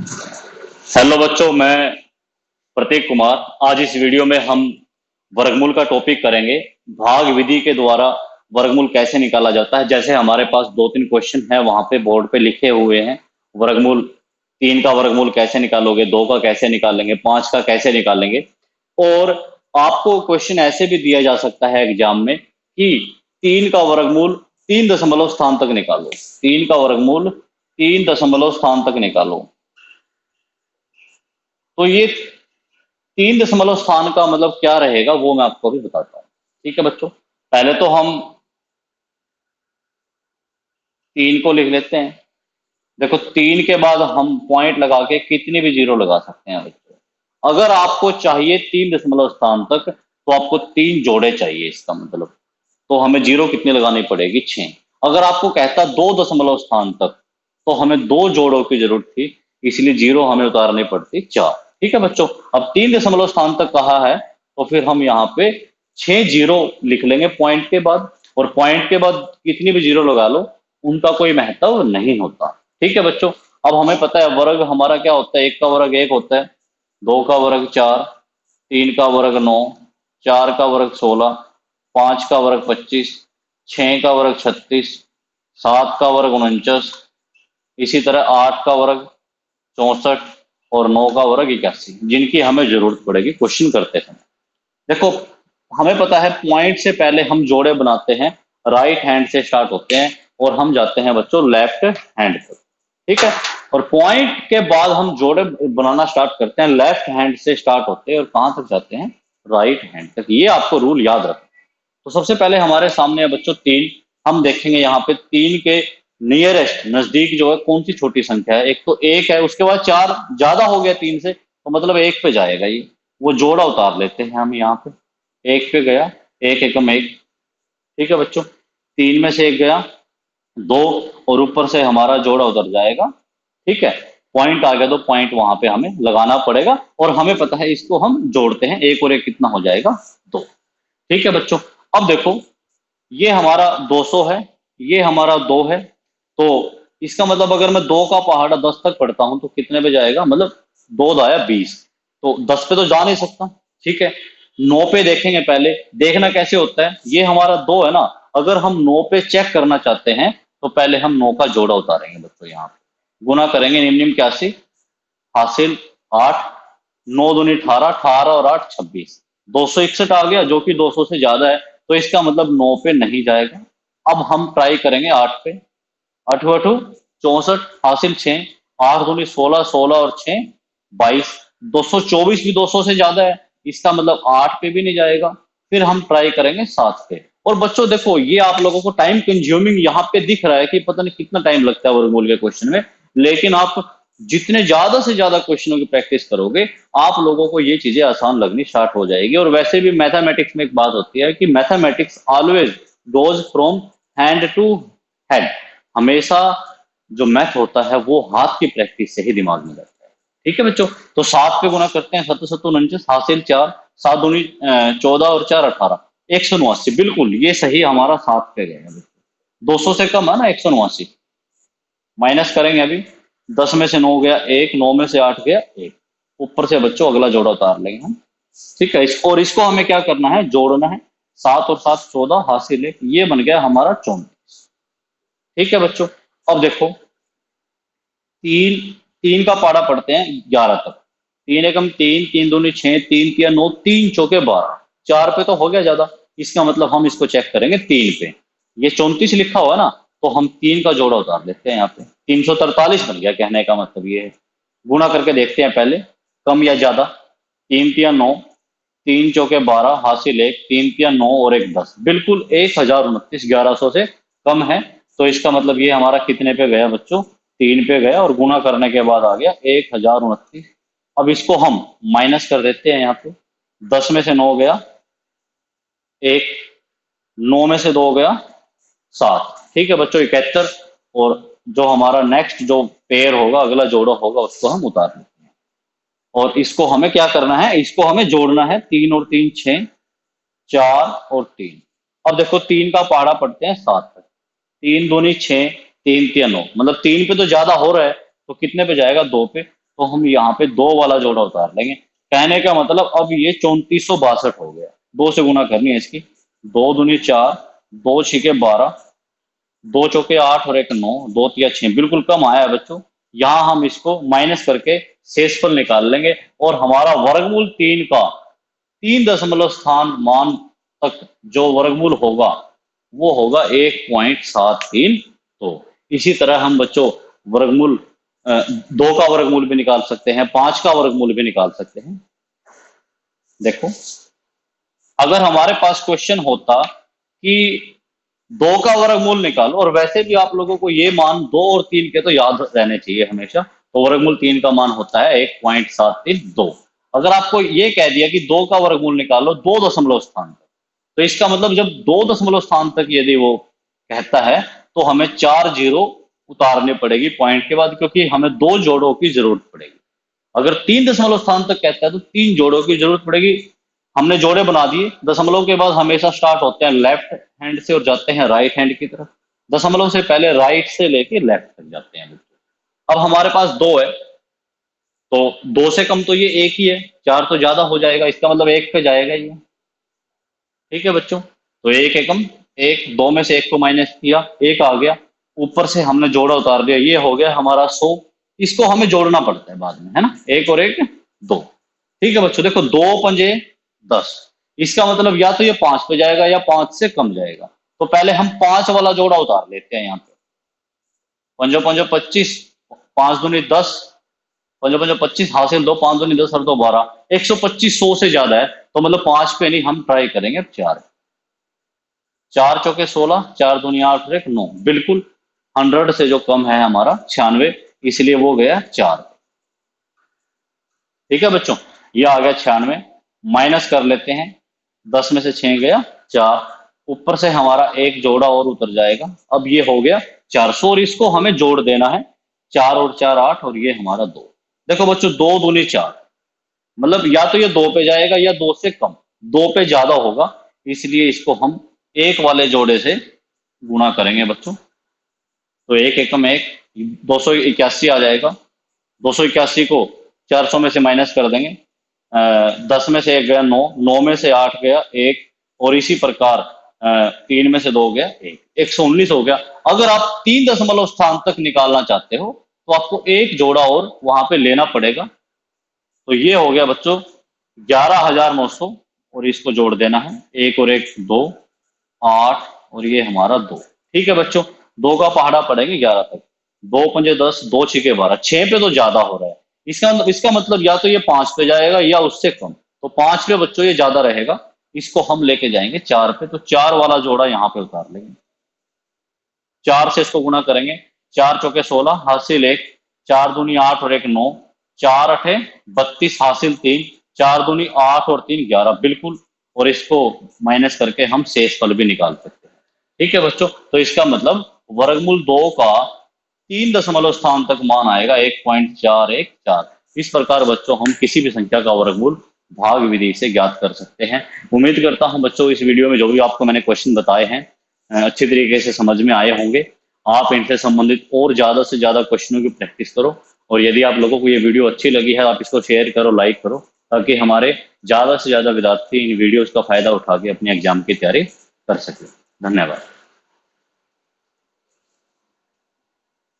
Hello बच्चों, मैं प्रतीक कुमार। आज इस वीडियो में हम वर्गमूल का टॉपिक करेंगे। भाग विधि के द्वारा वर्गमूल कैसे निकाला जाता है। जैसे हमारे पास दो तीन क्वेश्चन है वहां पे बोर्ड पे लिखे हुए हैं। वर्गमूल 3 का वर्गमूल कैसे निकालोगे, 2 का कैसे निकालेंगे, 5 का कैसे निकालेंगे। और आपको क्वेश्चन ऐसे भी दिया जा सकता है एग्जाम में कि 3 का वर्गमूल 3 दशमलव स्थान तक निकालो। 3 का वर्गमूल 3 दशमलव स्थान तक निकालो। तो ये 3 दशमलव स्थान का मतलब क्या रहेगा वो मैं आपको अभी बताता हूँ। ठीक है बच्चों, पहले तो हम 3 को लिख लेते हैं। देखो 3 के बाद हम पॉइंट लगा के कितनी भी जीरो लगा सकते हैं बच्चों। अगर आपको चाहिए 3 दशमलव स्थान तक तो आपको 3 जोड़े चाहिए। इसका मतलब तो हमें जीरो कितनी लगानी पड़ेगी, 6। अगर आपको कहता 2 दशमलव स्थान तक तो हमें 2 जोड़ों की जरूरत थी, इसलिए जीरो हमें उतारनी पड़ती 4। ठीक है बच्चों, अब 3 दशमलव स्थान तक कहा है तो फिर हम यहाँ पे 6 जीरो लिख लेंगे पॉइंट के बाद। और पॉइंट के बाद कितनी भी जीरो लगा लो, उनका कोई महत्व नहीं होता। ठीक है बच्चों, अब हमें पता है वर्ग हमारा क्या होता है। 1 का वर्ग 1 होता है, 2 का वर्ग 4, 3 का वर्ग 9, 4 का वर्ग 16, 5 का वर्ग 25, 6 का वर्ग 36, 7 का वर्ग 49, इसी तरह 8 का वर्ग 64 और 9 का वर्ग 81, जिनकी हमें जरूरत पड़ेगी क्वेश्चन करते हैं। देखो हमें पता है पॉइंट से पहले हम जोड़े बनाते हैं, राइट हैंड से स्टार्ट होते हैं और हम जाते हैं बच्चों लेफ्ट हैंड पर। ठीक है, और पॉइंट के बाद हम जोड़े बनाना स्टार्ट करते हैं, लेफ्ट हैंड से स्टार्ट होते हैं और कहां तक जाते हैं, राइट हैंड तक। ये आपको रूल याद रखना। तो सबसे पहले हमारे सामने है बच्चों 3। हम देखेंगे यहाँ पे 3 के नियरेस्ट नजदीक जो है कौन सी छोटी संख्या है। एक तो 1 है, उसके बाद 4 ज्यादा हो गया 3 से तो मतलब 1 पे जाएगा ये। वो जोड़ा उतार लेते हैं हम यहाँ पे। 1 पे गया, 1 एकम 1। ठीक है बच्चों, 3 में से 1 गया 2 और ऊपर से हमारा जोड़ा उतर जाएगा। ठीक है, पॉइंट आ गया तो पॉइंट वहां पे हमें लगाना पड़ेगा और हमें पता है इसको हम जोड़ते हैं। 1 और 1 कितना हो जाएगा, 2। ठीक है बच्चों, अब देखो ये हमारा 200 है, ये हमारा 2 है। तो इसका मतलब अगर मैं 2 का पहाड़ा 10 तक पढ़ता हूं तो कितने पे जाएगा, मतलब 2 दाया 20, तो 10 पे तो जा नहीं सकता। ठीक है, 9 पे देखेंगे। पहले देखना कैसे होता है, ये हमारा 2 है ना। अगर हम 9 पे चेक करना चाहते हैं तो पहले हम 9 का जोड़ा उतारेंगे बच्चों। यहाँ पे गुना करेंगे, निम्न निम्न 81 हासिल 8, 9 दूनी 18, 18 और 8 26, 261 आ गया जो कि 200 से ज्यादा है। तो इसका मतलब 9 पे नहीं जाएगा। अब हम ट्राई करेंगे 8 पे। 8 8 64 हासिल 6, 8 दूनी 16, 16 और 6 22, 224 भी 200 से ज्यादा है। इसका मतलब 8 पे भी नहीं जाएगा। फिर हम ट्राई करेंगे 7 पे। और बच्चों देखो ये आप लोगों को टाइम कंज्यूमिंग यहाँ पे दिख रहा है कि पता नहीं कितना टाइम लगता है वर्गमूल के क्वेश्चन में, लेकिन आप जितने ज्यादा से ज्यादा क्वेश्चनों की प्रैक्टिस करोगे आप लोगों को ये चीजें आसान लगनी स्टार्ट हो जाएगी। और वैसे भी मैथमेटिक्स में एक बात होती है कि mathematics always goes from hand to head. हमेशा जो मैथ होता है वो हाथ की प्रैक्टिस से ही दिमाग में रहता है। ठीक है बच्चों, तो 7 पे गुना करते हैं, 7 7 49 हासिल 4, 7 दूनी 14 और 4 18, 189। बिल्कुल ये सही हमारा 7 पे गया। 200 से कम है ना 189। माइनस करेंगे अभी, 10 में से 9 गया 1, 9 में से 8 गया 1। ऊपर से बच्चों अगला जोड़ा उतार लेंगे हम। ठीक है, और इसको हमें क्या करना है, जोड़ना है। 7 और 7 14 हासिल 1, ये बन गया हमारा 34। ठीक है बच्चों, अब देखो 3 3 का पाड़ा पढ़ते हैं 11 तक। 3 एकम 3, 3 दूनी 6, 3 तिया 9, 3 चौके 12। 4 पे तो हो गया ज्यादा, इसका मतलब हम इसको चेक करेंगे 3 पे। ये 34 लिखा हुआ है ना, तो हम 3 का जोड़ा उतार लेते हैं यहाँ पे। 343 बन गया, कहने का मतलब ये है। गुणा करके देखते हैं पहले, कम या ज्यादा। 3 तिया 9, 3 चौके 12 हासिल 1, 3 तिया 9 और 1 10, बिल्कुल 1029 1100 से कम है। तो इसका मतलब ये हमारा कितने पे गया बच्चों, 3 पे गया और गुना करने के बाद आ गया 1029। अब इसको हम माइनस कर देते हैं यहाँ पे। 10 में से 9 गया 1, 9 में से 2 गया 7। ठीक है बच्चों 71। और जो हमारा नेक्स्ट जो पेयर होगा, अगला जोड़ा होगा, उसको हम उतार लेते हैं। और इसको हमें क्या करना है, इसको हमें जोड़ना है। 3 और 3 6, 4 और 3। अब देखो 3 का पहाड़ा पढ़ते हैं 7 तक। 3 दूनी 6, 3 तिया 9, मतलब 3 पे तो ज्यादा हो रहा है तो कितने पे जाएगा, 2 पे। तो हम यहाँ पे 2 वाला जोड़ा उतार लेंगे। कहने का मतलब अब ये 3462 हो गया। 2 से गुना करनी है इसकी, 2 दूनी 4, 2 छिके 12, 2 चौके 8 और 1 9, 2 तिया 6, बिल्कुल कम आया है बच्चों। यहाँ हम इसको माइनस करके शेषफल निकाल लेंगे और हमारा वर्गमूल 3 का 3 दशमलव स्थान मान तक जो वर्गमूल होगा वो होगा 1.73। तो इसी तरह हम बच्चों वर्गमूल 2 का वर्गमूल भी निकाल सकते हैं, 5 का वर्गमूल भी निकाल सकते हैं। देखो, अगर हमारे पास क्वेश्चन होता कि 2 का वर्गमूल निकालो, और वैसे भी आप लोगों को ये मान 2 और 3 के तो याद रहने चाहिए हमेशा, तो वर्गमूल 3 का मान होता है 1.732। अगर आपको ये कह दिया कि 2 का वर्गमूल निकालो 2 दशमलव स्थान तक, तो इसका मतलब जब 2 दशमलव स्थान तक यदि वो कहता है तो हमें 4 जीरो उतारने पड़ेगी पॉइंट के बाद, क्योंकि हमें 2 जोड़ों की जरूरत पड़ेगी। अगर 3 दशमलव स्थान तक कहता है तो 3 जोड़ों की जरूरत पड़ेगी। हमने जोड़े बना दिए। दशमलव के बाद हमेशा स्टार्ट होते हैं लेफ्ट हैंड से और जाते हैं राइट हैंड की तरफ। दशमलव से पहले राइट से लेके लेफ्ट तक जाते हैं। अब हमारे पास 2 है, तो 2 से कम तो ये 1 ही है, 4 तो ज्यादा हो जाएगा, इसका मतलब 1 पे जाएगा ये। ठीक है बच्चों, तो 1 एकम 1, 2 में से 1 को माइनस किया, 1 आ गया, ऊपर से हमने जोड़ा उतार दिया, ये हो गया हमारा 100। इसको हमें जोड़ना पड़ता है बाद में, है ना, 1 और 1 2। ठीक है बच्चों, देखो 2 पंजे 10, इसका मतलब या तो ये 5 पे जाएगा या 5 से कम जाएगा। तो पहले हम 5 वाला जोड़ा उतार लेते हैं यहाँ पे। पंजो पंजो 25, 5 दूनी 10, पंजो पंजो 25 हासिल 2, 5 दूनी 10 और 2 12, 125 100 से ज्यादा है, तो मतलब 5 पे नहीं, हम ट्राई करेंगे 4। 4 चौके 16, 4 दूनी 8 और 1 9, बिल्कुल 100 से जो कम है हमारा 96, इसलिए वो गया 4। ठीक है बच्चों, ये आ गया 96। माइनस कर लेते हैं, 10 में से 6 गया 4, ऊपर से हमारा एक जोड़ा और उतर जाएगा। अब ये हो गया 400 और इसको हमें जोड़ देना है, 4 और 4 8 और ये हमारा 2। देखो बच्चों 2 दूनी 4, मतलब या तो ये 2 पे जाएगा या 2 से कम, 2 पे ज्यादा होगा, इसलिए इसको हम 1 वाले जोड़े से गुणा करेंगे बच्चों। तो 1 एकम 1, 281 आ जाएगा। 281 को 400 में से माइनस कर देंगे, 10 में से 1 गया 9, 9 में से 8 गया 1, और इसी प्रकार 3 में से 2 गया 1, 119 हो गया। अगर आप 3 दशमलव स्थान तक निकालना चाहते हो तो आपको एक जोड़ा और वहां पे लेना पड़ेगा। तो ये हो गया बच्चों 11,900, और इसको जोड़ देना है, 1 और 1 2, 8 और ये हमारा 2। ठीक है बच्चों, 2 का पहाड़ा पड़ेंगे 11 तक, 2 पंजे 10, 2 छिके 12, 6 पे तो ज्यादा हो रहा है। इसका मतलब या तो ये 5 पे जाएगा या उससे कम, तो 5 पे बच्चों ये ज्यादा रहेगा, इसको हम लेके जाएंगे 4 पे, तो 4 वाला जोड़ा यहाँ पे उतार लेंगे। 4 से इसको गुणा करेंगे, 4 चौके 16 हासिल 1, 4 दूनी 8 और 1 9, 4 अठे 32 हासिल 3, 4 दूनी 8 और 3 11, बिल्कुल, और इसको माइनस करके हम शेषफल भी निकाल सकते हैं। ठीक है बच्चों, तो इसका मतलब वर्गमूल 2 का 3 दशमलव स्थान तक मान आएगा 1.414। इस प्रकार बच्चों हम किसी भी संख्या का वर्गमूल भाग विधि से ज्ञात कर सकते हैं। उम्मीद करता हूं बच्चों इस वीडियो में जो भी आपको मैंने क्वेश्चन बताए हैं अच्छी तरीके से समझ में आए होंगे। आप इनसे संबंधित और ज्यादा से ज्यादा क्वेश्चनों की प्रैक्टिस करो, और यदि आप लोगों को ये वीडियो अच्छी लगी है आप इसको शेयर करो, लाइक करो, ताकि हमारे ज्यादा से ज्यादा विद्यार्थी इन वीडियोस का फायदा उठा के अपने एग्जाम की तैयारी कर सके। धन्यवाद।